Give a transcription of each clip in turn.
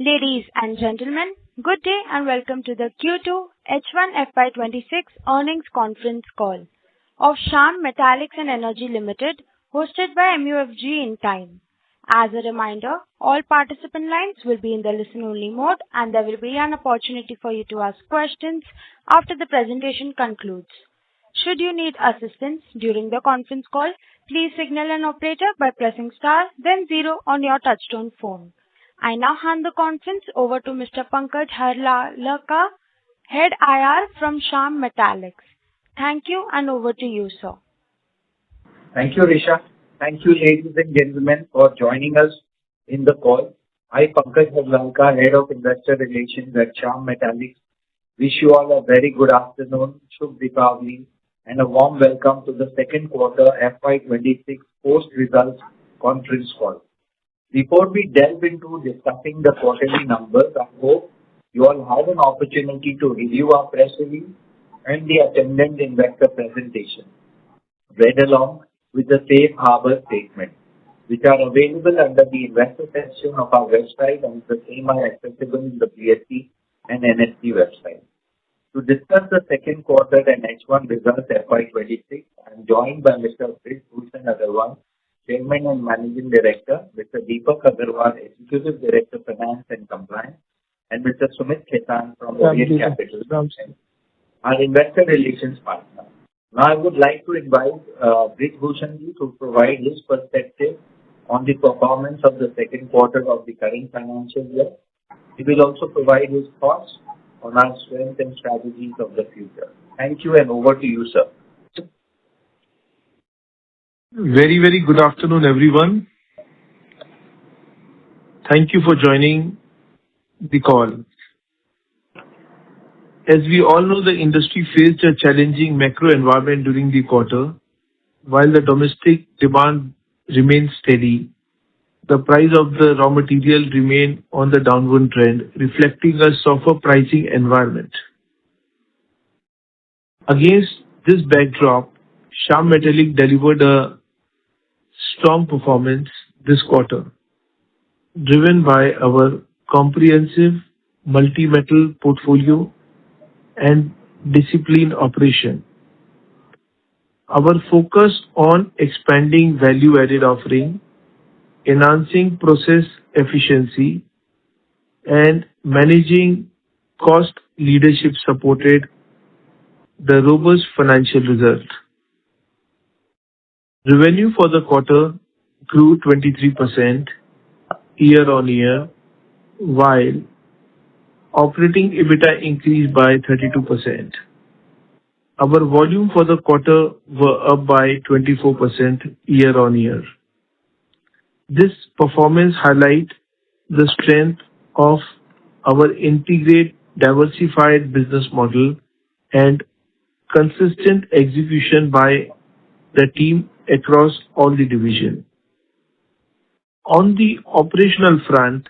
Ladies and gentlemen, good day and welcome to the Q2 H1 FY26 earnings conference call of Shyam Metalics and Energy Limited, hosted by MUFG in time. As a reminder, all participant lines will be in the listen-only mode, and there will be an opportunity for you to ask questions after the presentation concludes. Should you need assistance during the conference call, please signal an operator by pressing star, then zero on your touchtone phone. I now hand the conference over to Mr. Pankaj Harlalka, Head IR from Shyam Metalics. Thank you, and over to you, sir. Thank you, Risha. Thank you, ladies and gentlemen, for joining us in the call. I, Pankaj Harlalka, Head of Investor Relations at Shyam Metalics, wish you all a very good afternoon, Shubh Deepavali, and a warm welcome to the second quarter FY26 post-results conference call. Before we delve into discussing the quarterly numbers, I hope you all had an opportunity to review our press release and the attendant investor presentation, read along with the safe harbor statement, which are available under the investor section of our website, and the same are accessible in the BSE and NSE website. To discuss the second quarter and H1 results FY26, I am joined by Mr. Brij Bhushan Agarwal, Chairman and Managing Director, Mr. Deepak Agarwal, Executive Director, Finance and Compliance, and Mr. Sumit Khaitan from Orient Capital, our Investor Relations partner. Now, I would like to invite Brij Bhushan ji to provide his perspective on the performance of the second quarter of the current financial year. He will also provide his thoughts on our strengths and strategies of the future. Thank you, and over to you, sir. Very good afternoon, everyone. Thank you for joining the call. As we all know, the industry faced a challenging macro environment during the quarter. While the domestic demand remained steady, the price of the raw material remained on the downward trend, reflecting a softer pricing environment. Against this backdrop, Shyam Metalics delivered a strong performance this quarter, driven by our comprehensive multi-metal portfolio and disciplined operation. Our focus on expanding value-added offering, enhancing process efficiency, and managing cost leadership supported the robust financial result. Revenue for the quarter grew 23% year-on-year, while operating EBITDA increased by 32%. Our volume for the quarter were up by 24% year-on-year. This performance highlights the strength of our integrated, diversified business model and consistent execution by the team across all the divisions. On the operational front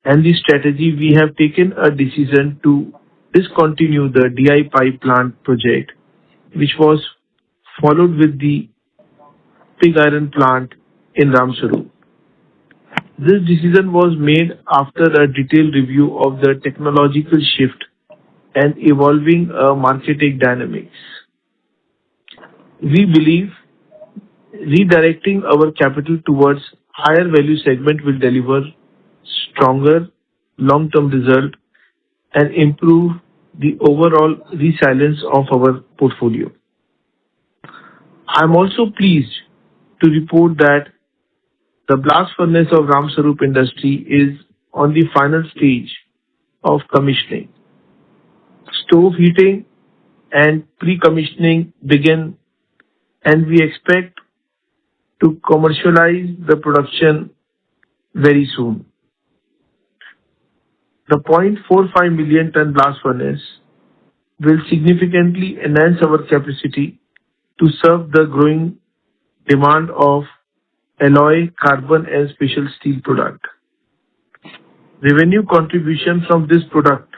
and the strategy, we have taken a decision to discontinue the DI pipe plant project, which was followed with the pig iron plant in Ramsarup. This decision was made after a detailed review of the technological shift and evolving marketing dynamics. We believe redirecting our capital towards higher value segment will deliver stronger long-term result and improve the overall resilience of our portfolio. I am also pleased to report that the blast furnace of Ramsarup Industry is on the final stage of commissioning. Stove heating and pre-commissioning begin, and we expect to commercialize the production very soon. The 0.45 million ton blast furnace will significantly enhance our capacity to serve the growing demand of alloy, carbon and special steel product. Revenue contribution from this product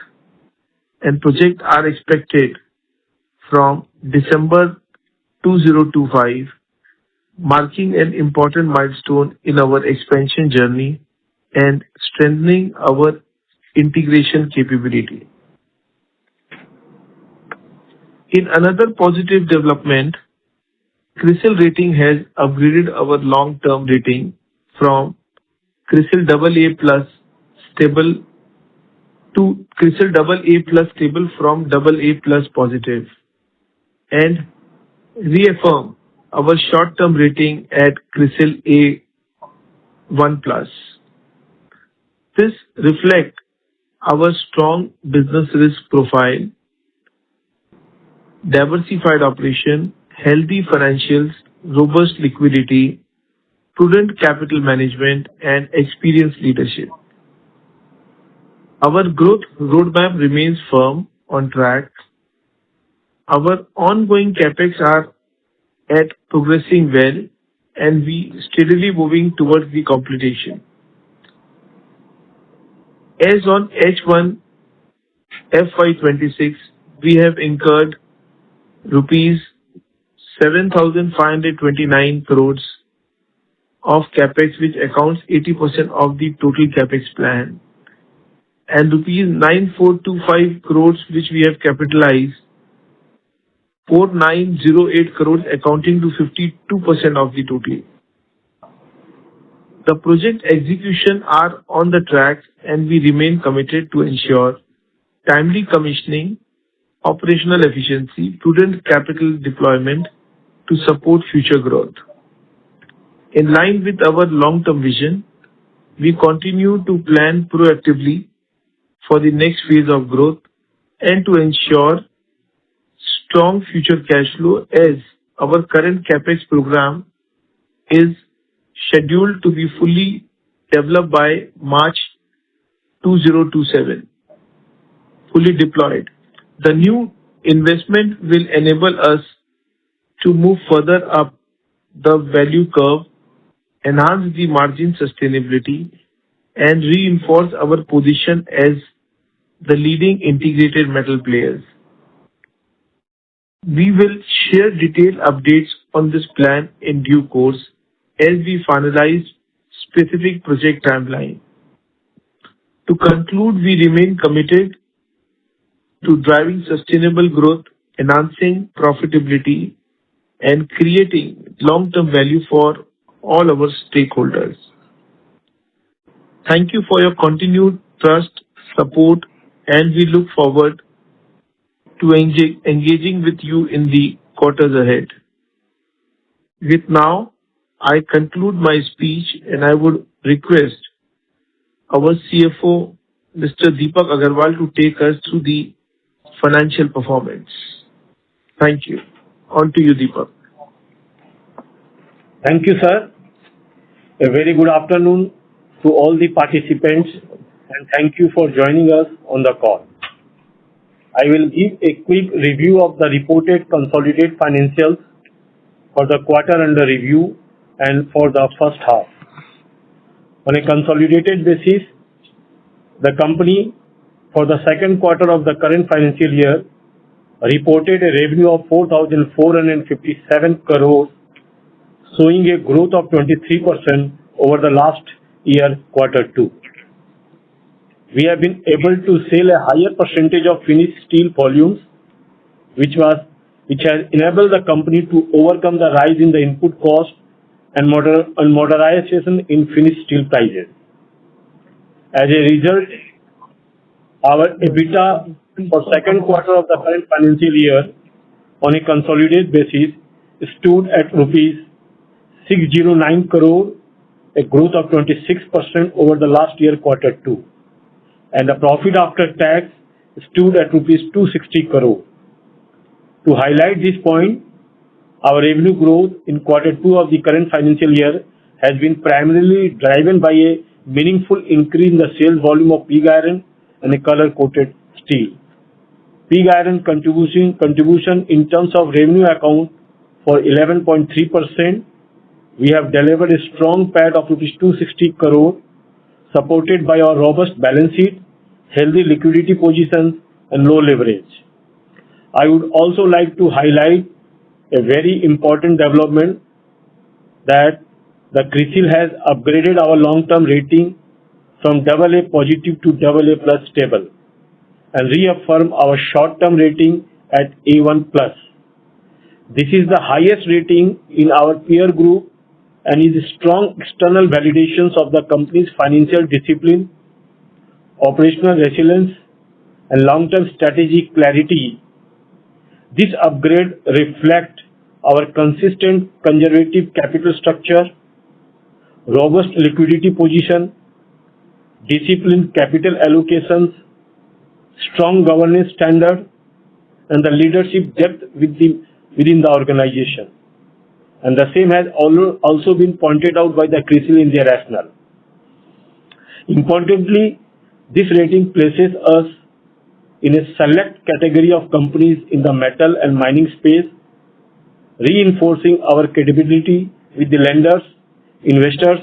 and project are expected from December 2025, marking an important milestone in our expansion journey and strengthening our integration capability. In another positive development, CRISIL rating has upgraded our long-term rating from CRISIL AA plus stable to CRISIL AA plus stable from AA plus positive, and reaffirm our short-term rating at CRISIL A1 plus. This reflects our strong business risk profile, diversified operation, healthy financials, robust liquidity, prudent capital management, and experienced leadership. Our growth roadmap remains firm on track. Our ongoing capex are at progressing well, and we steadily moving towards the completion. As on H1 FY26, we have incurred rupees 7,529 crores of capex, which accounts 80% of the total capex plan, and rupees 9,425 crores, which we have capitalized, 4,908 crores accounting to 52% of the total. The project execution are on the track, and we remain committed to ensure timely commissioning, operational efficiency, prudent capital deployment to support future growth. In line with our long-term vision, we continue to plan proactively for the next phase of growth and to ensure strong future cash flow, as our current capex program is scheduled to be fully developed by March 2027, fully deployed. The new investment will enable us to move further up the value curve, enhance the margin sustainability, and reinforce our position as the leading integrated metal players. We will share detailed updates on this plan in due course as we finalize specific project timeline. To conclude, we remain committed to driving sustainable growth, enhancing profitability, and creating long-term value for all our stakeholders. Thank you for your continued trust, support, and we look forward to engaging with you in the quarters ahead. With now, I conclude my speech, and I would request our CFO, Mr. Deepak Agarwal, to take us through the financial performance. Thank you. On to you, Deepak. Thank you, sir. A very good afternoon to all the participants, and thank you for joining us on the call. I will give a quick review of the reported consolidated financials for the quarter under review and for the first half. On a consolidated basis, the company for the second quarter of the current financial year reported a revenue of 4,457 crores, showing a growth of 23% over the last year quarter two. We have been able to sell a higher percentage of finished steel volumes, which has enabled the company to overcome the rise in the input cost and moderation in finished steel prices. As a result, our EBITDA for second quarter of the current financial year on a consolidated basis stood at rupees 609 crore, a growth of 26% over the last year quarter two, and the profit after tax stood at rupees 260 crore. To highlight this point, our revenue growth in quarter two of the current financial year has been primarily driven by a meaningful increase in the sales volume of pig iron and a color-coated steel. Pig iron contribution in terms of revenue account for 11.3%. We have delivered a strong PAT of rupees 260 crore, supported by our robust balance sheet, healthy liquidity positions, and low leverage. I would also like to highlight a very important development that the CRISIL has upgraded our long-term rating from AA positive to AA plus stable and reaffirm our short-term rating at A1 plus. This is the highest rating in our peer group and is strong external validations of the company's financial discipline, operational resilience, and long-term strategic clarity. This upgrade reflects our consistent conservative capital structure, robust liquidity position, disciplined capital allocations, strong governance standard, and the leadership depth within the organization. And the same has also been pointed out by the CRISIL in their rationale. Importantly, this rating places us in a select category of companies in the metal and mining space, reinforcing our credibility with the lenders, investors,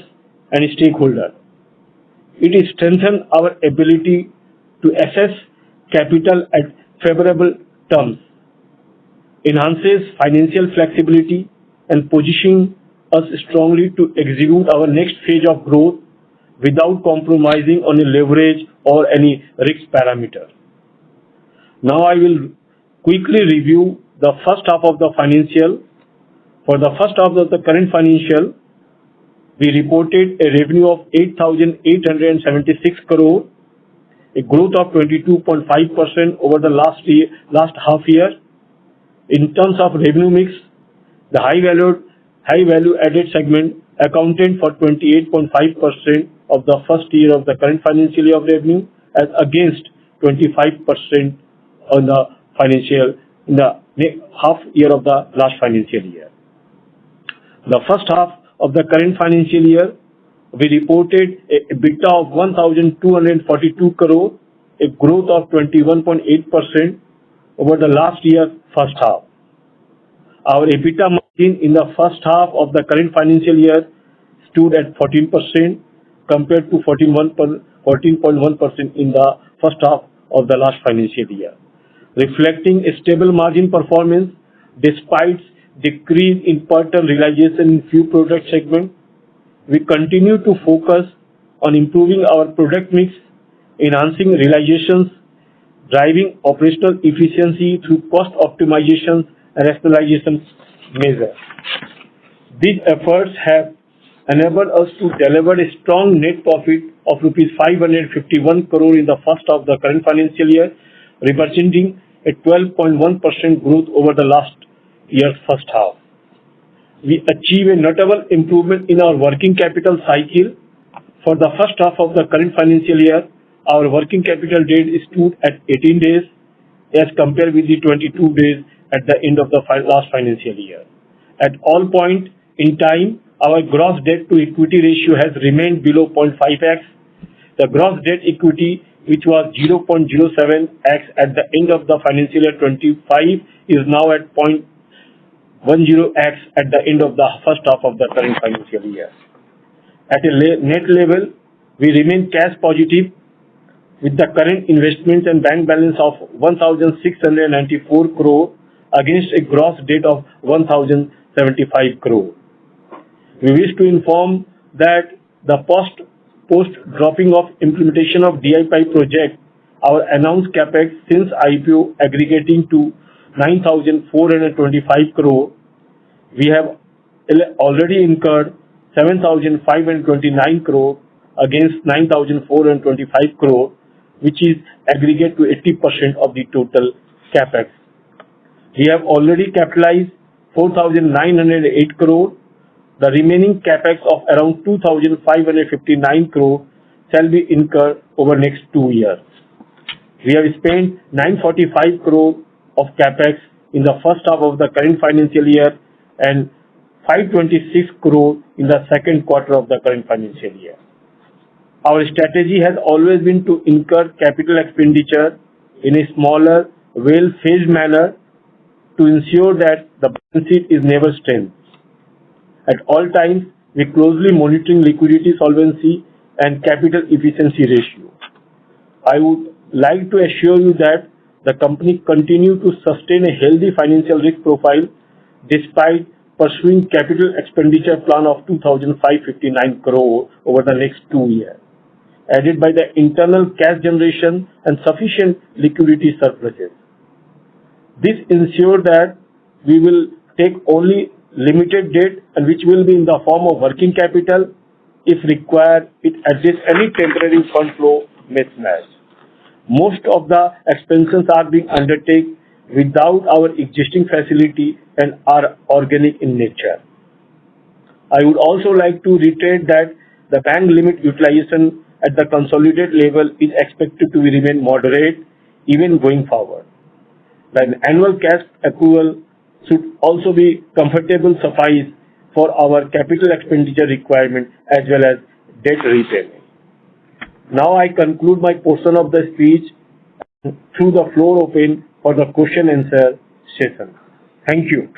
and stakeholders. It strengthens our ability to assess capital at favorable terms, enhances financial flexibility, and positioning us strongly to execute our next phase of growth without compromising on a leverage or any risk parameter. Now I will quickly review the first half of the financial. For the first half of the current financial, we reported a revenue of 8,876 crore, a growth of 22.5% over the last half year. In terms of revenue mix, the high value added segment accounted for 28.5% of the first year of the current financial year of revenue, as against 25% in the half year of the last financial year. The first half of the current financial year, we reported a EBITDA of 1,242 crore, a growth of 21.8% over the last year's first half. Our EBITDA margin in the first half of the current financial year stood at 14% compared to 14.1% in the first half of the last financial year, reflecting a stable margin performance despite decrease in per ton realization in few product segments. We continue to focus on improving our product mix, enhancing realizations, driving operational efficiency through cost optimization and rationalization measures. These efforts have enabled us to deliver a strong net profit of rupees 551 crore in the first half of the current financial year, representing a 12.1% growth over the last year's first half. We achieved a notable improvement in our working capital cycle. For the first half of the current financial year, our working capital days stood at 18 days as compared with the 22 days at the end of the last financial year. At all points in time, our gross debt to equity ratio has remained below 0.5x. The gross debt equity, which was 0.07x at the end of the financial year 25, is now at 0.10x at the end of the first half of the current financial year. At a net level, we remain cash positive with the current investments and bank balance of 1,694 crore against a gross debt of 1,075 crore. We wish to inform that the post dropping of implementation of DI pipe project, our announced capex since IPO aggregating to 9,425 crore, we have already incurred 7,529 crore against 9,425 crore, which is aggregate to 80% of the total capex. We have already capitalized 4,908 crore. The remaining capex of around 2,559 crore shall be incurred over next 2 years. We have spent 945 crore of capex in the first half of the current financial year and 526 crore in the second quarter of the current financial year. Our strategy has always been to incur capital expenditure in a smaller, well-phased manner to ensure that the balance sheet is never strained. At all times, we closely monitoring liquidity solvency and capital efficiency ratio. I would like to assure you that the company continue to sustain a healthy financial risk profile despite pursuing capital expenditure plan of 2,559 crore over the next 2 years. aided by the internal cash generation and sufficient liquidity surpluses. This ensures that we will take only limited debt and which will be in the form of working capital. If required, it adjusts any temporary fund flow mismatch. Most of the expenses are being undertaken without our existing facility and are organic in nature. I would also like to reiterate that the bank limit utilization at the consolidated level is expected to remain moderate even going forward. The annual cash accrual should also be comfortable suffice for our capital expenditure requirement as well as debt repayment. Now I conclude my portion of the speech through the floor open for the question answer session. Thank you.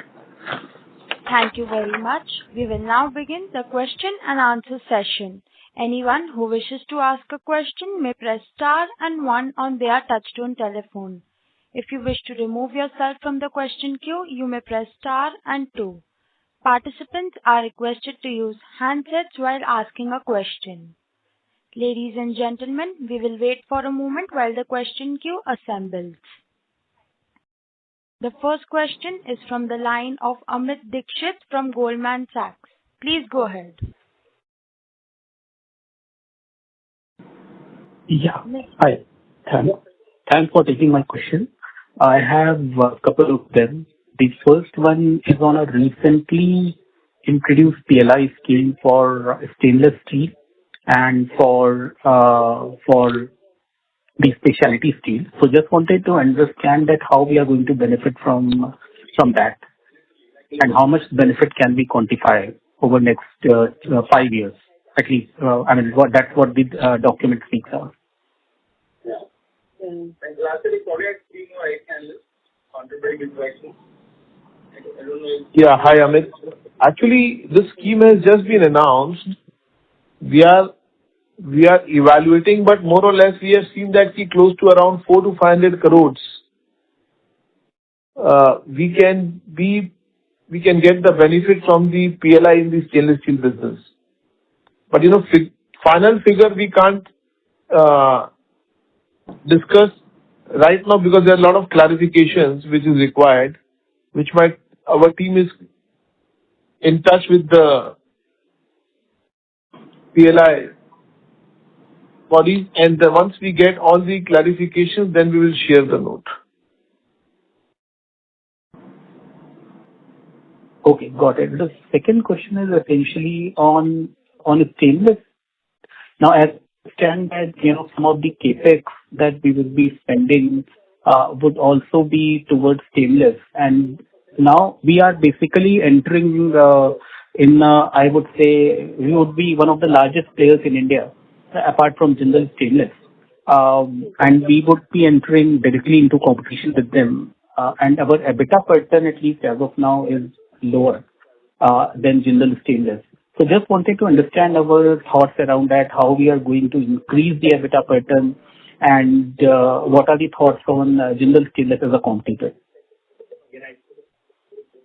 Thank you very much. We will now begin the question and answer session. Anyone who wishes to ask a question may press star and 1 on their touchtone telephone. If you wish to remove yourself from the question queue, you may press star and 2. Participants are requested to use handsets while asking a question. Ladies and gentlemen, we will wait for a moment while the question queue assembles. The first question is from the line of Amit Dixit from Goldman Sachs. Please go ahead. Yeah. Hi. Thanks for taking my question. I have a couple of them. The first one is on a recently introduced PLI scheme for stainless steel and for the specialty steel. So just wanted to understand that how we are going to benefit from that, and how much benefit can we quantify over next 5 years at least. That's what the document speaks of. Yeah, hi Amit. Actually, the scheme has just been announced. We are evaluating, but more or less we have seen that close to around 400 to 500 crores. We can get the benefit from the PLI in the stainless steel business. But final figure we can't discuss right now because there are a lot of clarifications which is required, which our team is in touch with the PLI body, and once we get all the clarifications, then we will share the note. Okay, got it. The second question is essentially on stainless. Now, as I understand that some of the capex that we will be spending would also be towards stainless, and now we are basically entering I would say we would be one of the largest players in India apart from Jindal Stainless, and we would be entering directly into competition with them, and our EBITDA per ton at least as of now is lower than Jindal Stainless. So just wanted to understand our thoughts around that, how we are going to increase the EBITDA per ton, and what are the thoughts on Jindal Stainless as a competitor?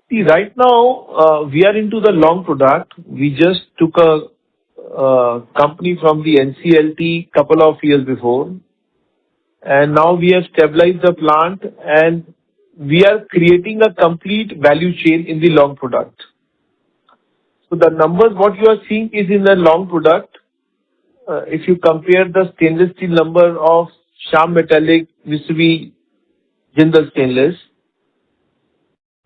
See, right now we are into the long product. We just took a company from the NCLT couple of years before, and now we have stabilized the plant and we are creating a complete value chain in the long product. So the numbers what you are seeing is in the long product. If you compare the stainless steel number of Shyam Metalics vis-a-vis Jindal Stainless,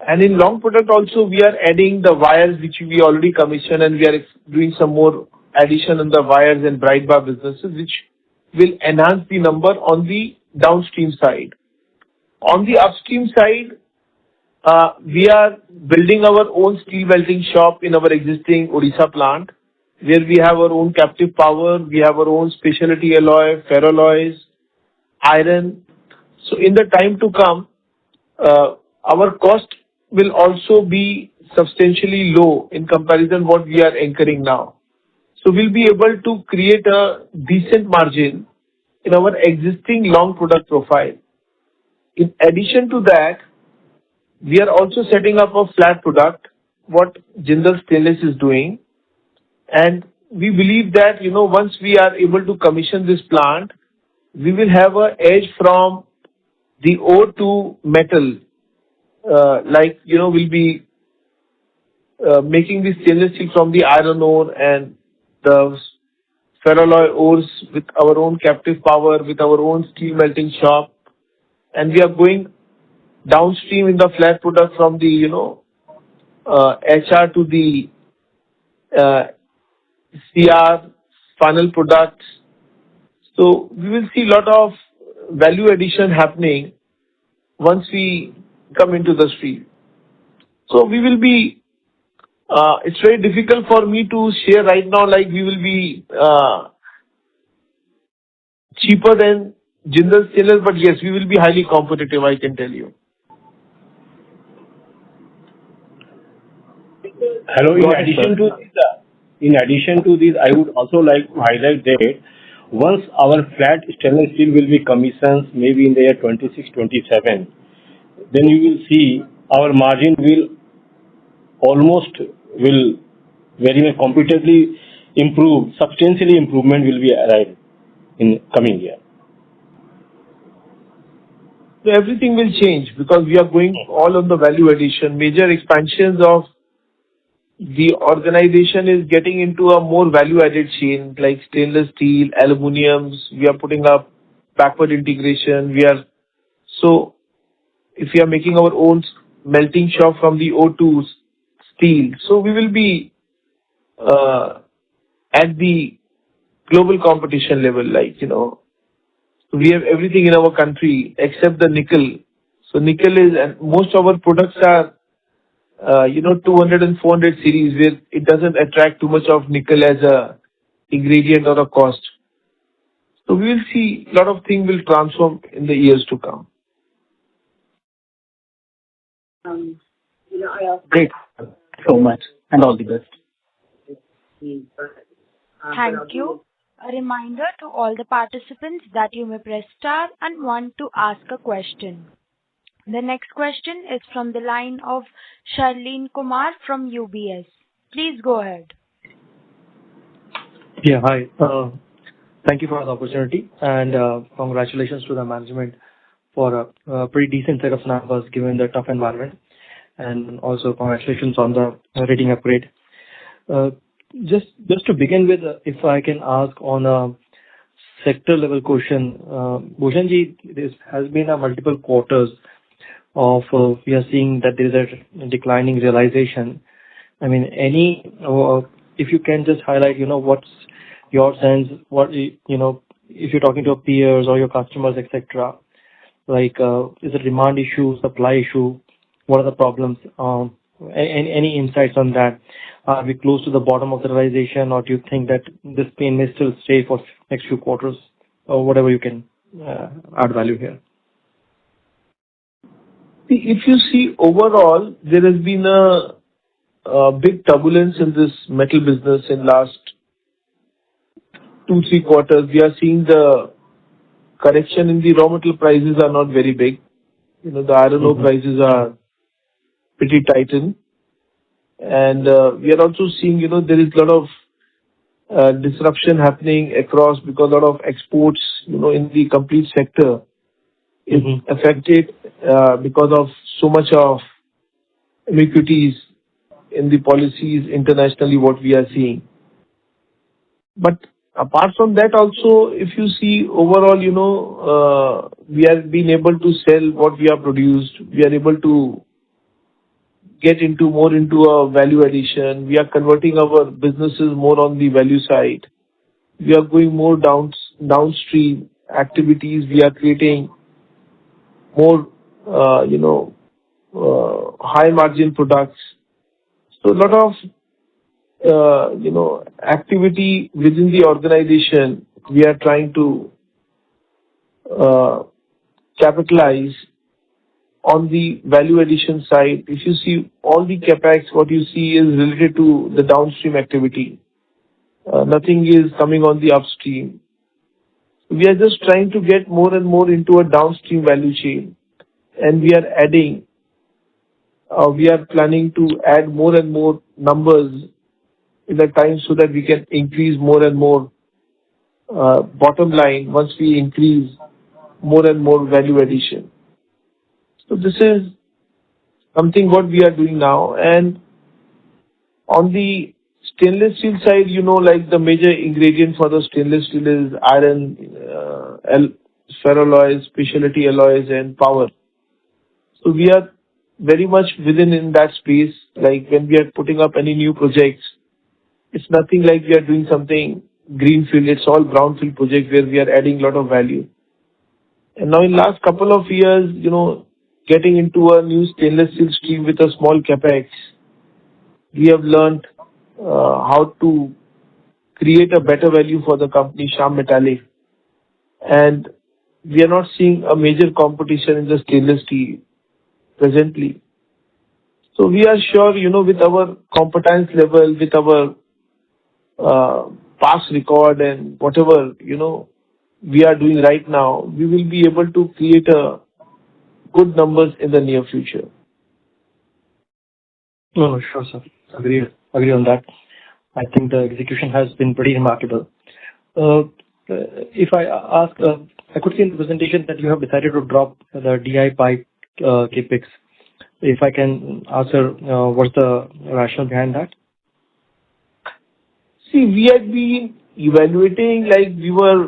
and in long product also we are adding the wires which we already commissioned, and we are doing some more addition on the wires and bright bar businesses which will enhance the number on the downstream side. On the upstream side, we are building our own steel melting shop in our existing Odisha plant, where we have our own captive power, we have our own specialty alloy, ferroalloys, iron. So in the time to come, our cost will also be substantially low in comparison what we are incurring now. So we'll be able to create a decent margin in our existing long product profile. In addition to that, we are also setting up a flat product, what Jindal Stainless is doing, and we believe that, once we are able to commission this plant, we will have an edge from the ore to metal. We'll be making the stainless steel from the iron ore and the ferroalloy ores with our own captive power, with our own steel melting shop. And we are going downstream in the flat product from the, HR to the CR, final products. So we will see a lot of value addition happening once we come into the stream. So we will be, it's very difficult for me to share right now, like we will be cheaper than Jindal Stainless, but yes, we will be highly competitive, I can tell you. Hello. In addition to this, I would also like to highlight that once our flat stainless steel will be commissioned, maybe in the year 26-27, then you will see our margin will very much competitively improve. Substantially improvement will be arrived in coming year. So everything will change because we are going all on the value addition. Major expansions of the organization is getting into a more value-added chain like stainless steel, aluminiums. We are putting up backward integration. So if we are making our own melting shop from the O2 steel, so we will be at the global competition level, we have everything in our country except the nickel. So nickel and most of our products are 200 and 400 series where it doesn't attract too much of nickel as a ingredient or a cost. So we will see a lot of things will transform in the years to come. Great. Thank you so much and all the best. Thank you. A reminder to all the participants that you may press star and 1 to ask a question. The next question is from the line of Sharleen Kumar from UBS. Please go ahead. Yeah, hi. Thank you for the opportunity and congratulations to the management for a pretty decent set of numbers given the tough environment, and also congratulations on the rating upgrade. Just to begin with, if I can ask on a sector level question, Bhushanji, this has been a multiple quarters of we are seeing that there is a declining realization. I mean, if you can just highlight, what's your sense, if you're talking to your peers or your customers, etc., like, is it demand issue, supply issue? What are the problems? Any insights on that? Are we close to the bottom of the realization, or do you think that this pain may still stay for next few quarters, or whatever you can add value here? If you see overall, there has been a big turbulence in this metal business in last 2-3 quarters. We are seeing the correction in the raw material prices are not very big. The iron ore prices are pretty tightened. And we are also seeing, there is a lot of disruption happening across because a lot of exports, in the complete sector is affected because of so much of ambiguities in the policies internationally, what we are seeing. But apart from that also, if you see overall, we are being able to sell what we have produced. We are able to get more into a value addition. We are converting our businesses more on the value side. We are going more downstream activities. We are creating more, high margin products. So a lot of, activity within the organization, we are trying to capitalize on the value addition side. If you see all the capex, what you see is related to the downstream activity. Nothing is coming on the upstream. We are just trying to get more and more into a downstream value chain, and we are planning to add more and more numbers in the time so that we can increase more and more bottom line once we increase more and more value addition. So this is something what we are doing now. And on the stainless steel side, like the major ingredient for the stainless steel is iron, ferroalloys, specialty alloys, and power. So we are very much within in that space. Like when we are putting up any new projects, it's nothing like we are doing something greenfield. It's all brownfield project where we are adding a lot of value. And now in last couple of years, getting into a new stainless steel stream with a small capex, we have learned how to create a better value for the company, Shyam Metalics. And we are not seeing a major competition in the stainless steel presently. So we are sure, with our competence level, with our past record and whatever, we are doing right now, we will be able to create a good numbers in the near future. No, sure, sir. Agree on that. I think the execution has been pretty remarkable. If I ask, I could see in the presentation that you have decided to drop the DI pipe capex. If I can ask, sir, what's the rationale behind that? See, we had been evaluating, like we were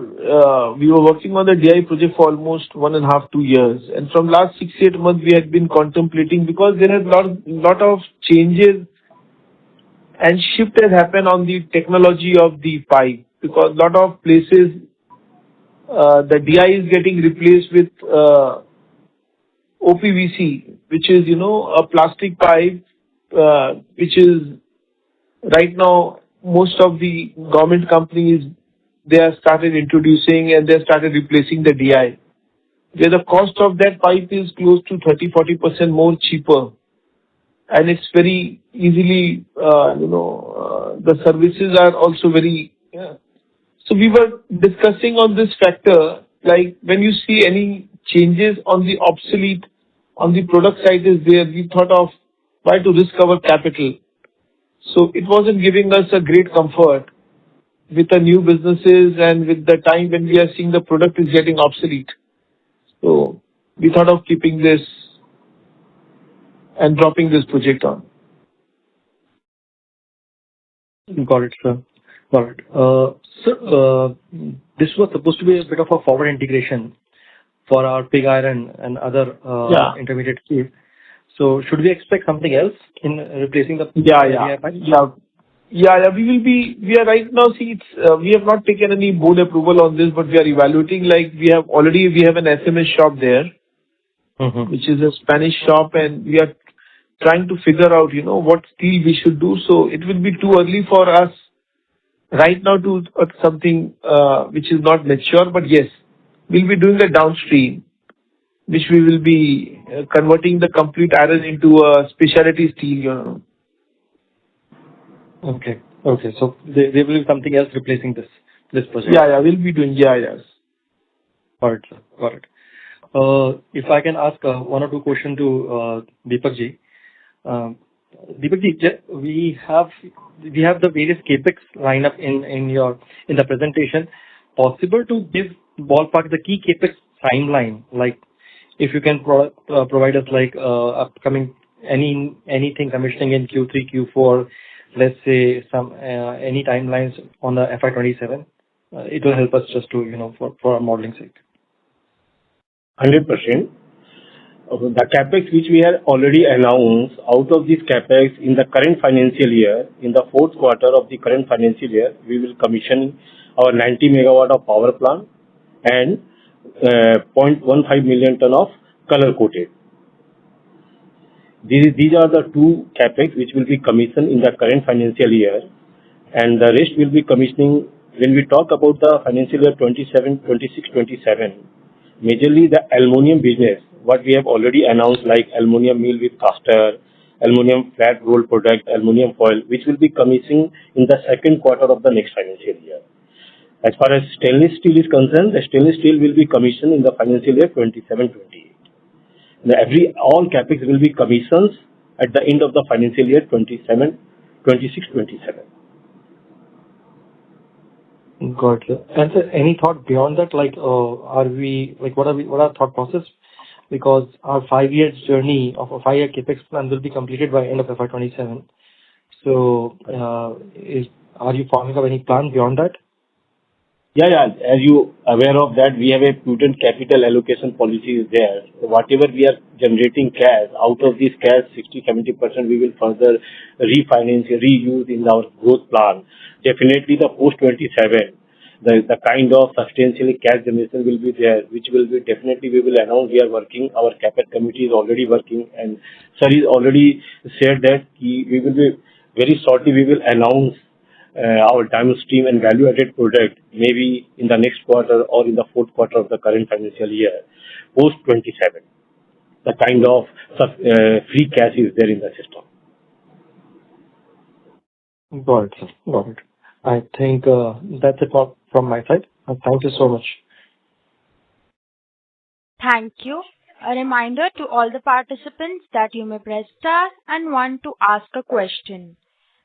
working on the DI project for almost 1.5 to 2 years, and from last 6-8 months we had been contemplating, because there has lot of changes and shift has happened on the technology of the pipe, because lot of places the DI is getting replaced with OPVC, which is a plastic pipe, which is right now most of the government companies, they have started introducing and they started replacing the DI, where the cost of that pipe is close to 30-40% more cheaper, and it's very easily the services are also very. So we were discussing on this factor, like when you see any changes on the obsolete on the product side is there, we thought of why to risk our capital. So it wasn't giving us a great comfort with the new businesses and with the time when we are seeing the product is getting obsolete. So we thought of keeping this and dropping this project on. Got it, sir. Got it. Sir, this was supposed to be a bit of a forward integration for our pig iron and other intermediate steel. So should we expect something else in replacing the DI pipe? Yeah. We are right now. See, we have not taken any board approval on this, but we are evaluating. Like we have an SMS shop there, which is a Spanish shop, and we are trying to figure out, what steel we should do. So it will be too early for us right now to something which is not mature. But yes, we'll be doing the downstream, which we will be converting the complete iron into a specialty steel. Okay. So there will be something else replacing this project. Yeah. We'll be doing. Yes. Got it, sir. Got it. If I can ask one or two questions to Deepak ji. Deepak ji, we have the various capex line up in the presentation. Possible to give ballpark the key capex timeline, like if you can provide us like upcoming anything commissioning in Q3, Q4, let's say some any timelines on the FY27. It will help us just to for our modeling sake. 100%. The capex which we have already announced, out of this capex in the current financial year, in the fourth quarter of the current financial year, we will commission our 90 megawatt of power plant and 0.15 million ton of color coated. These are the two capex which will be commissioned in the current financial year, and the rest will be commissioning when we talk about the financial year 27, 26, 27. Majorly the aluminium business, what we have already announced, like aluminium mill with caster, aluminium flat roll product, aluminium foil, which will be commissioning in the second quarter of the next financial year. As far as stainless steel is concerned, the stainless steel will be commissioned in the financial year 27-28. All capex will be commissioned at the end of the financial year 26-27. Got it. And sir, any thought beyond that? Like, what are thought process? Because our 5 years journey of a 5-year capex plan will be completed by end of FY27. So, are you forming up any plan beyond that? Yeah. As you aware of that, we have a prudent capital allocation policy is there. So whatever we are generating cash, out of this cash, 60-70% we will further refinance, reuse in our growth plan. Definitely the post 27, the kind of substantially cash generation will be there, which will be definitely we will announce. We are working. Our capital committee is already working, and sir is already said that we will be very shortly. We will announce our downstream and value-added product maybe in the next quarter or in the fourth quarter of the current financial year, post 27. The kind of free cash is there in the system. Got it, sir. Got it. I think that's it from my side. Thank you so much. Thank you. A reminder to all the participants that you may press star and one to ask a question.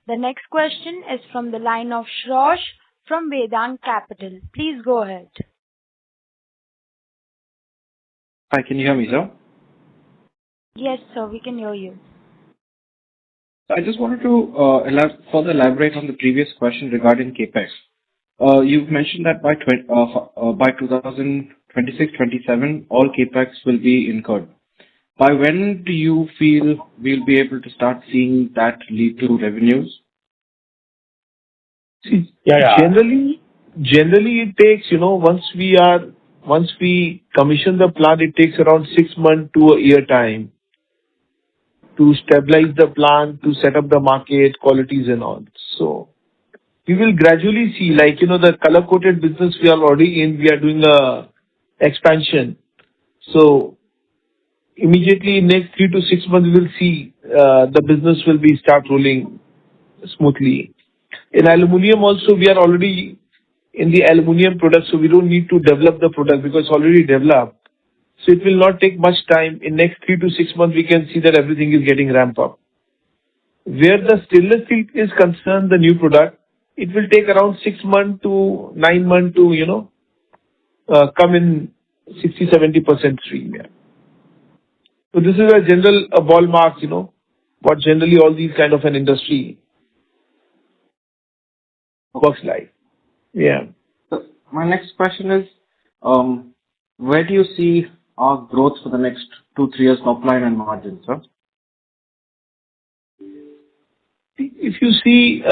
The next question is from the line of Shrosh from Vedant Capital. Please go ahead. Hi, can you hear me, sir? Yes, sir, we can hear you. I just wanted to further elaborate on the previous question regarding CapEx. You've mentioned that by 2026-27, all CapEx will be incurred. By when do you feel we'll be able to start seeing that lead to revenues? See, Yeah. generally it takes, once we commission the plant, it takes around 6 months to a year time to stabilize the plant, to set up the market, qualities and all. So we will gradually see, the color-coated business we are already in, we are doing a expansion. So immediately next 3 to 6 months, we will see the business will be start rolling smoothly. In aluminium also, we are already in the aluminium product, so we don't need to develop the product because it's already developed. So it will not take much time. In next 3 to 6 months, we can see that everything is getting ramped up. Where the stainless steel is concerned, the new product, it will take around 6 months to 9 months to, come in 60-70% stream. Yeah. So this is a general ballpark, what generally all these kind of an industry works like. Yeah. So my next question is, where do you see our growth for the next 2-3 years, top line and margins, sir? If you see,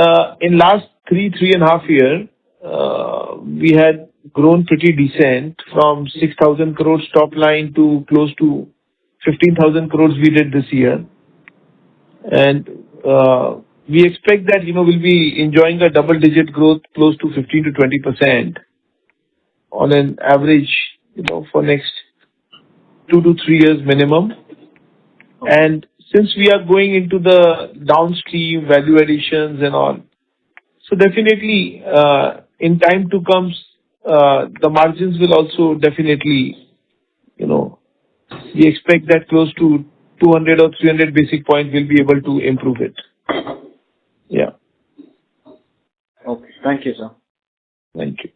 in last 3.5 years, we had grown pretty decent from 6,000 crores top line to close to 15,000 crores we did this year. And we expect that, we'll be enjoying a double-digit growth close to 15 to 20% on an average, for next 2 to 3 years minimum. And since we are going into the downstream value additions and all, so definitely in time to come, the margins will also definitely, we expect that close to 200 or 300 basic points we'll be able to improve it. Yeah. Okay. Thank you, sir. Thank you.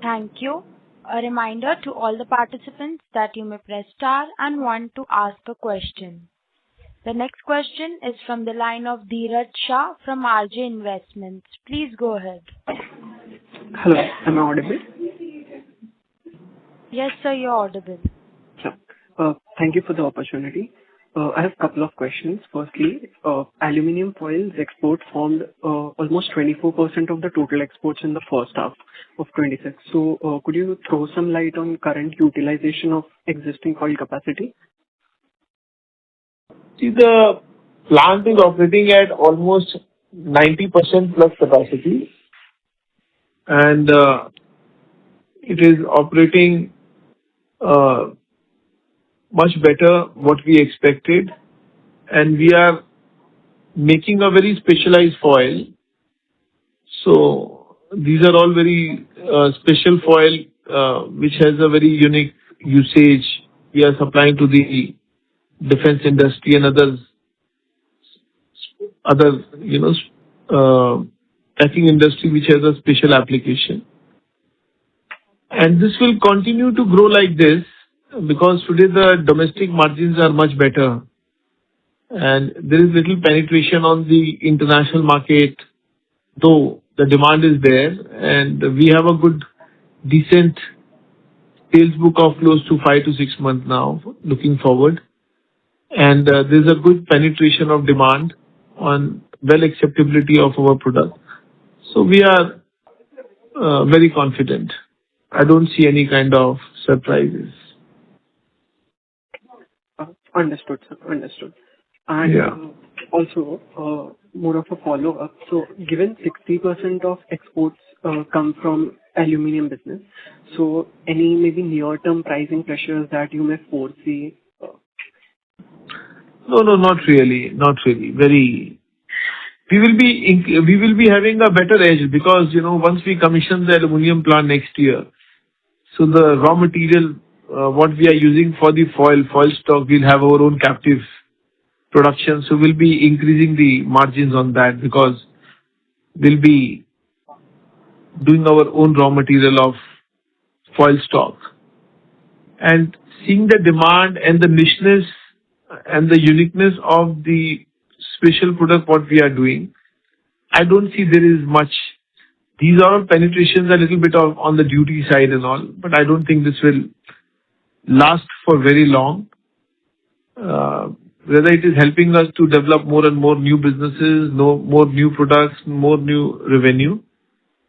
Thank you. A reminder to all the participants that you may press star and one to ask a question. The next question is from the line of Dheeraj Shah from RJ Investments. Please go ahead. Hello, am I audible? Yes, sir, you're audible. Sure. Thank you for the opportunity. I have a couple of questions. Firstly, aluminium foils export formed almost 24% of the total exports in the first half of 26. So, could you throw some light on current utilization of existing foil capacity? See, the plant is operating at almost 90% plus capacity, and it is operating much better what we expected, and we are making a very specialized foil. So these are all very special foil which has a very unique usage. We are supplying to the defense industry and other packing industry, which has a special application. And this will continue to grow like this because today the domestic margins are much better and there is little penetration on the international market, though the demand is there and we have a good, decent sales book of close to 5 to 6 months now looking forward. And there's a good penetration of demand on well acceptability of our product. So we are very confident. I don't see any kind of surprises. Understood, sir. Understood. And Yeah. also, more of a follow-up. So given 60% of exports come from aluminum business, so any maybe near-term pricing pressures that you may foresee? No, not really. Not really. We will be having a better edge because, once we commission the aluminum plant next year, so the raw material, what we are using for the foil stock, we'll have our own captive production. So we'll be increasing the margins on that because we'll be doing our own raw material of foil stock. And seeing the demand and the nicheness and the uniqueness of the special product what we are doing, I don't see there is much. These are penetrations a little bit on the duty side and all, but I don't think this will last for very long. Whether it is helping us to develop more and more new businesses, more new products, more new revenue.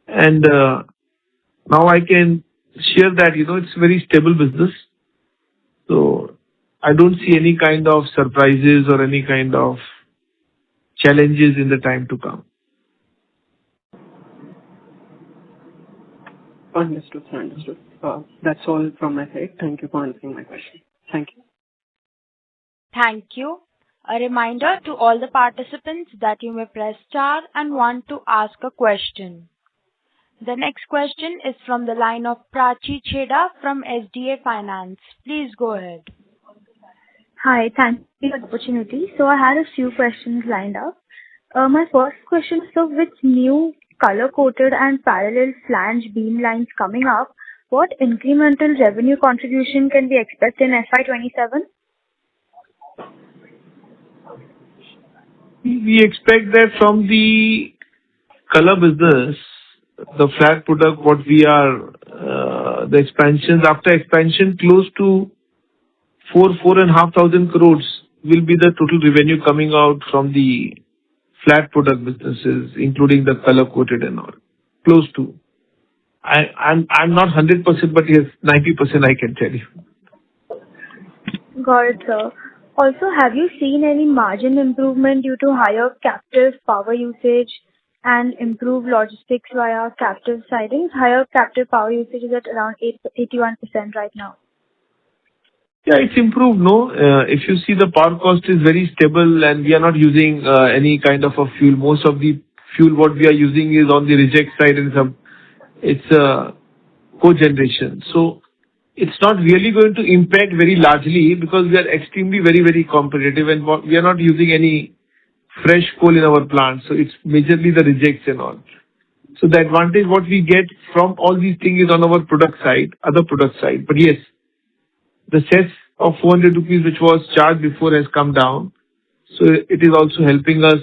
And now I can share that, it's very stable business. So I don't see any kind of surprises or any kind of challenges in the time to come. Understood, sir. Understood. That's all from my side. Thank you for answering my question. Thank you. Thank you. A reminder to all the participants that you may press star and one to ask a question. The next question is from the line of Prachi Chheda from SDA Finance. Please go ahead. Hi, thank you for the opportunity. So I had a few questions lined up. My first question is, so with new color-coated and parallel flange beam lines coming up, what incremental revenue contribution can we expect in FY27? We expect that from the color business, the flat product, what we are, the expansions, after expansion, close to 4,500 crores will be the total revenue coming out from the flat product businesses, including the color coated and all. Close to. I'm not 100%, but yes, 90% I can tell you. Got it, sir. Also, have you seen any margin improvement due to higher captive power usage and improved logistics via captive sidings? Higher captive power usage is at around 81% right now. Yeah, it's improved, no? If you see the power cost is very stable and we are not using any kind of a fuel. Most of the fuel what we are using is on the reject side and it's cogeneration. So it's not really going to impact very largely because we are extremely very competitive and we are not using any fresh coal in our plant. So it's majorly the rejects and all. So the advantage what we get from all these things is on our product side, other product side. But yes, the cess of 400 rupees which was charged before has come down. So it is also helping us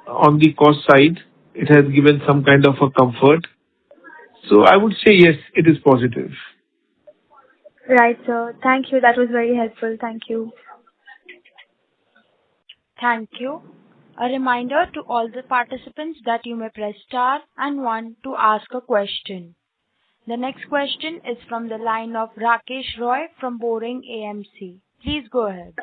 on the cost side. It has given some kind of a comfort. So I would say yes, it is positive. Right, sir. Thank you. That was very helpful. Thank you. Thank you. A reminder to all the participants that you may press star and one to ask a question. The next question is from the line of Rakesh Roy from Boring AMC. Please go ahead.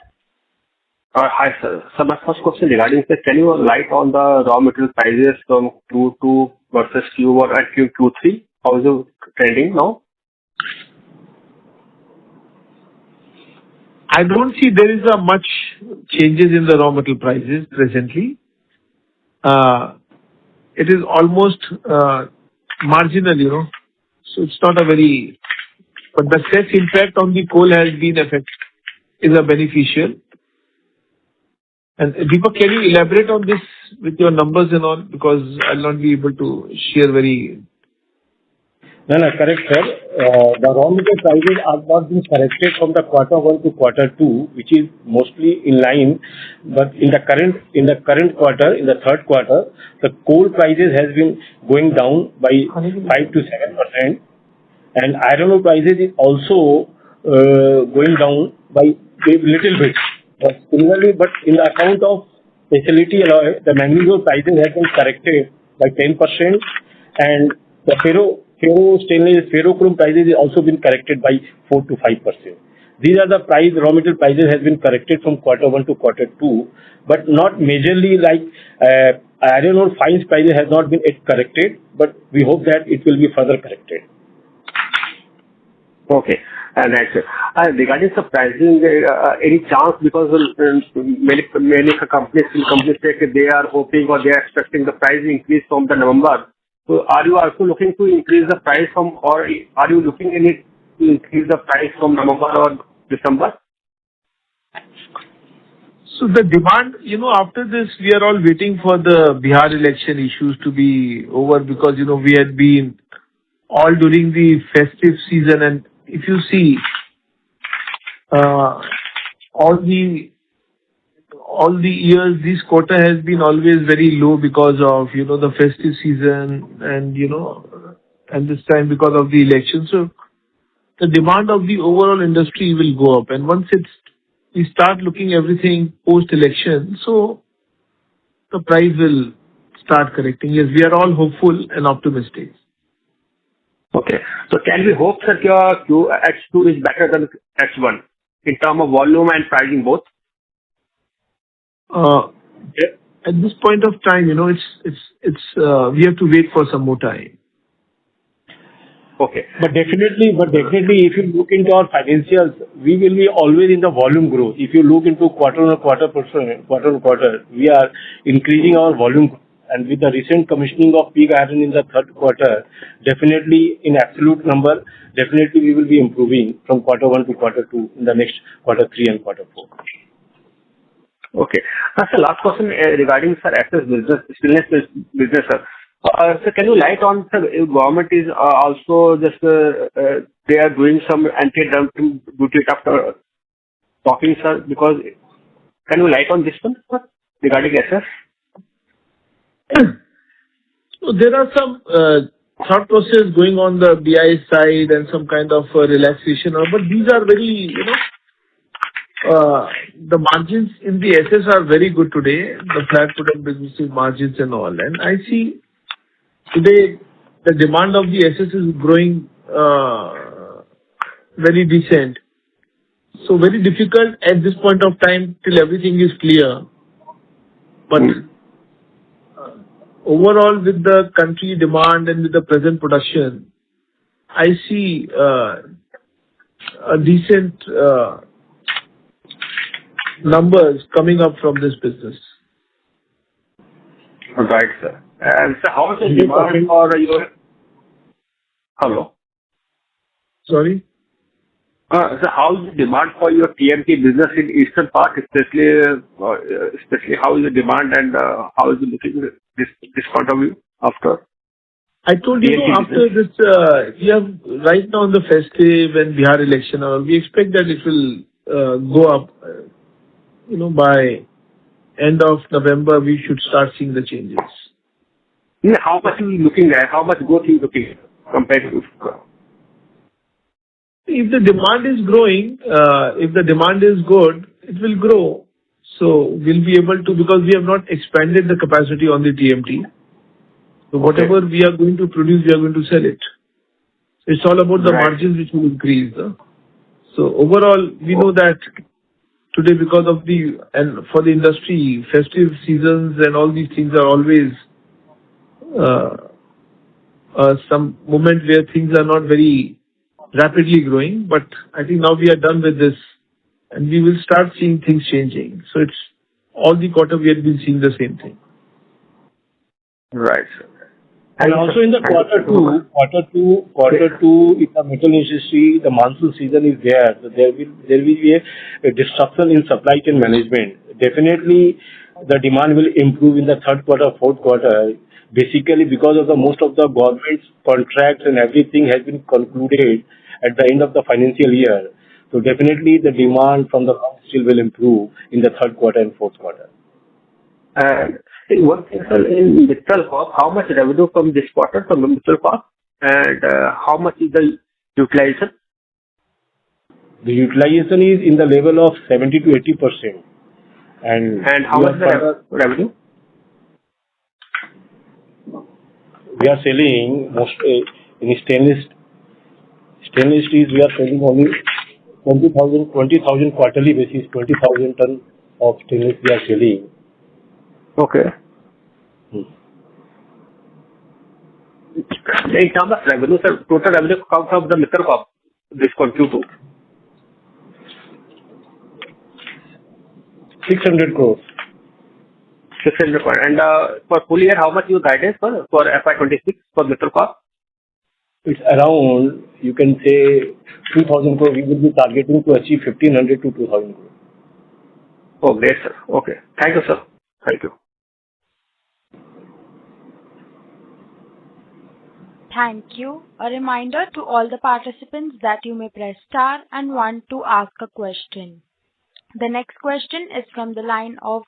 Hi, sir. So my first question regarding this, can you light on the raw material prices from Q2 versus Q1 and Q3? How is it trending now? I don't see there is a much changes in the raw material prices presently. It is almost marginal, So it's not a very, but the cess impact on the coal has been is a beneficial. And Deepak, can you elaborate on this with your numbers and all? Because I'll not be able to share very... No, correct, sir. The raw material prices are not being corrected from the quarter one to quarter two, which is mostly in line. But in the current quarter, in the third quarter, the coal prices has been going down by 5 to 7%, and iron ore prices is also going down by a little bit. But similarly, in the account of specialty alloy, the manganese ore prices have been corrected by 10%, and the ferrochrome prices has also been corrected by 4 to 5%. These are the raw material prices has been corrected from quarter one to quarter two, but not majorly like iron ore fines prices has not been yet corrected, but we hope that it will be further corrected. Okay. Right, sir. Regarding the pricing, any chance, because many companies say they are hoping or they are expecting the price increase from the November. So are you also looking to increase the price or are you looking to increase the price from November or December? So the demand, after this, we are all waiting for the Bihar election issues to be over because, we had been all during the festive season. And if you see, all the years, this quarter has been always very low because of, the festive season and, and this time because of the election. So the demand of the overall industry will go up. And once we start looking everything post-election, so the price will start correcting. Yes, we are all hopeful and optimistic. Okay. So can we hope that your H2 is better than H1 in terms of volume and pricing both? At this point of time, we have to wait for some more time. Okay. But definitely, if you look into our financials, we will be always in the volume growth. If you look into quarter on quarter, we are increasing our volume growth. And with the recent commissioning of pig iron in the third quarter, definitely in absolute number, definitely we will be improving from quarter one to quarter two in the next quarter three and quarter four. Okay. Sir, last question regarding SS business, business, sir. So can you light on, sir, government is also just, they are doing some anti-dumping duty after talking, sir, because can you light on this one, sir, regarding SS? So there are some thought process going on the BI side and some kind of relaxation, but these are very, the margins in the SS are very good today, the flat product businesses margins and all. And I see today the demand of the SS is growing very decent. So very difficult at this point of time till everything is clear. But overall, with the country demand and with the present production, I see a decent numbers coming up from this business. Right, sir. And so how is the demand for your... Hello? Sorry? So how is the demand for your TMT business in eastern part, especially how is the demand and how is it looking this point of view after? I told you, after this, we are right now in the festive and Bihar election, we expect that it will go up. By end of November, we should start seeing the changes. Yeah, how much are you looking at? How much growth are you looking at compared to? If the demand is growing, if the demand is good, it will grow. So we'll be able to, because we have not expanded the capacity on the TMT. So whatever we are going to produce, we are going to sell it. It's all about the margins which will increase. So overall, we know that today, because of and for the industry, festive seasons and all these things are always some moment where things are not very rapidly growing. But I think now we are done with this and we will start seeing things changing. So it's all the quarter we have been seeing the same thing. Right. And also in the quarter two, in the metal industry, the monsoon season is there. So there will be a disruption in supply chain management. definitely the demand will improve in the third quarter, fourth quarter. Basically, because of the most of the government's contracts and everything has been concluded at the end of the financial year. So definitely the demand from the long steel will improve in the third quarter and fourth quarter. And one thing, sir, in Mittal Corp, how much revenue from this quarter from the Mittal Corp, and how much is the utilization? The utilization is in the level of 70 to 80%. And how much is the revenue? We are selling most in stainless steel. We are selling only 20,000 quarterly basis. 20,000 ton of stainless we are selling. Okay. In terms of revenue, sir, total revenue comes from the Mittal Corp this Q2. 600 crores. 600 crores. And for full year, how much you guidance for FY26 for Mittal Corp? It's around, you can say, 2,000 crores. We will be targeting to achieve 1,500 to 2,000 crores. Oh, great, sir. Okay. Thank you, sir. Thank you. Thank you. A reminder to all the participants that you may press star and one to ask a question. The next question is from the line of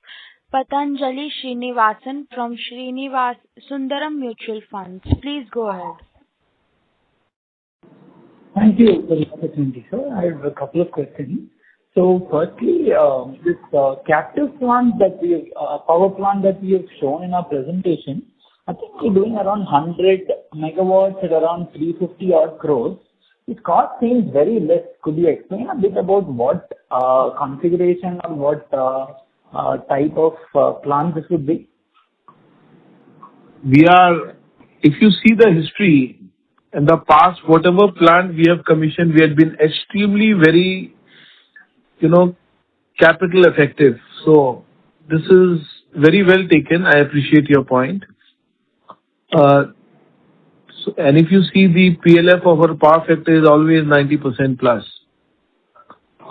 Patanjali Srinivasan from Srinivas Sundaram Mutual Funds. Please go ahead. Thank you for the opportunity, sir. I have a couple of questions. So, firstly, this captive plant that power plant that we have shown in our presentation, I think we're doing around 100 megawatts at around 350 odd crores. Its cost seems very less. Could you explain a bit about what configuration or what type of plant this would be? If you see the history in the past, whatever plant we have commissioned, we have been extremely very, capital effective. So this is very well taken. I appreciate your point. And if you see the PLF of our power factor is always 90% plus.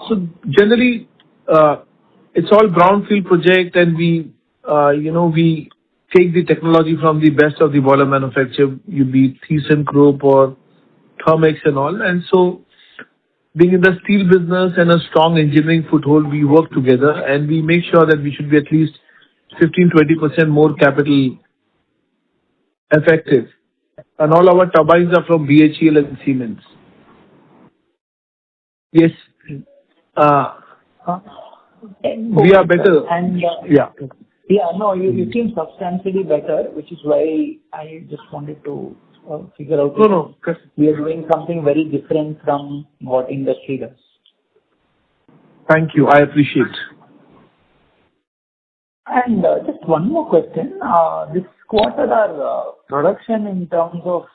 So generally, it's all brownfield project, and we take the technology from the best of the boiler manufacturer, be ThyssenKrupp or Thermex and all. And so, being in the steel business and a strong engineering foothold, we work together and we make sure that we should be at least 15-20% more capital effective. And all our turbines are from BHEL and Siemens. Yes. We are better. And you seem substantially better, which is why I just wanted to figure out. No. We are doing something very different from what industry does. Thank you. I appreciate. And just one more question. This quarter, our production in terms of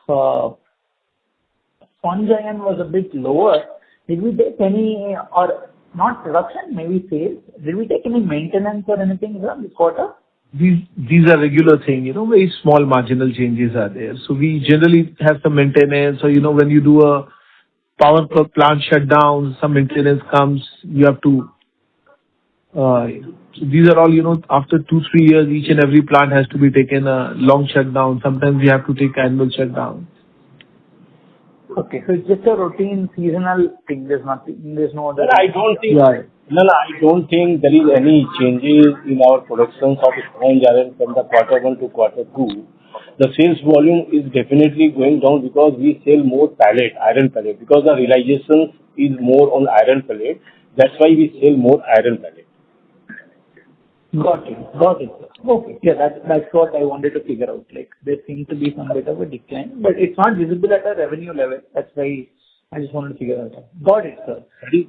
sponge iron was a bit lower. Did we take any, or not production, maybe sales? Did we take any maintenance or anything this quarter? These are regular things, very small marginal changes are there. So we generally have some maintenance. So, when you do a power plant shutdown, some maintenance comes, you have to, so these are all, after 2-3 years, each and every plant has to be taken a long shutdown. Sometimes we have to take annual shutdown. Okay, so it's just a routine seasonal thing. There's no other. I don't think there is any changes in our production of sponge iron from the quarter 1 to quarter 2. The sales volume is definitely going down because we sell more iron pellet, because the realization is more on iron pellet. That's why we sell more iron pellet. Got it. Okay, yeah, that's what I wanted to figure out. Like, there seems to be some bit of a decline, but it's not visible at a revenue level. That's why I just wanted to figure out. Got it, sir.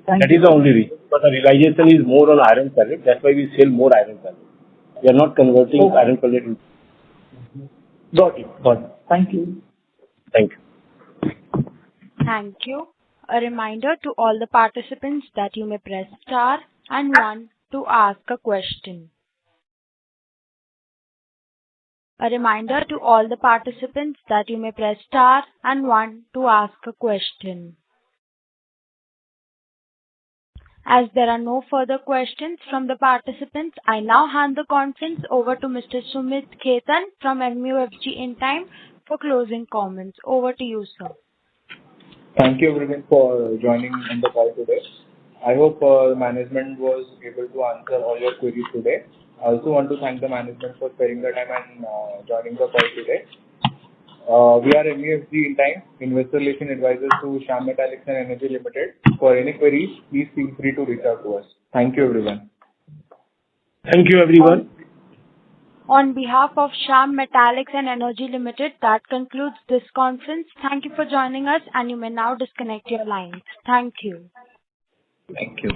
That is the only reason. But the realization is more on iron pellet. That's why we sell more iron pellet. We are not converting iron pellet into. Got it. Thank you. Thank you. Thank you. A reminder to all the participants that you may press star and one to ask a question. A reminder to all the participants that you may press star and one to ask a question. As there are no further questions from the participants, I now hand the conference over to Mr. Sumit Khetan from MUFG In Time for closing comments. Over to you, sir. Thank you everyone for joining on the call today. I hope management was able to answer all your queries today. I also want to thank the management for sparing the time and joining the call today. We are MUFG In Time, Investor Relation Advisors to Shyam Metalics and Energy Limited. For any queries, please feel free to reach out to us. Thank you everyone. Thank you, everyone. On behalf of Shyam Metalics and Energy Limited, that concludes this conference. Thank you for joining us, and you may now disconnect your lines. Thank you. Thank you.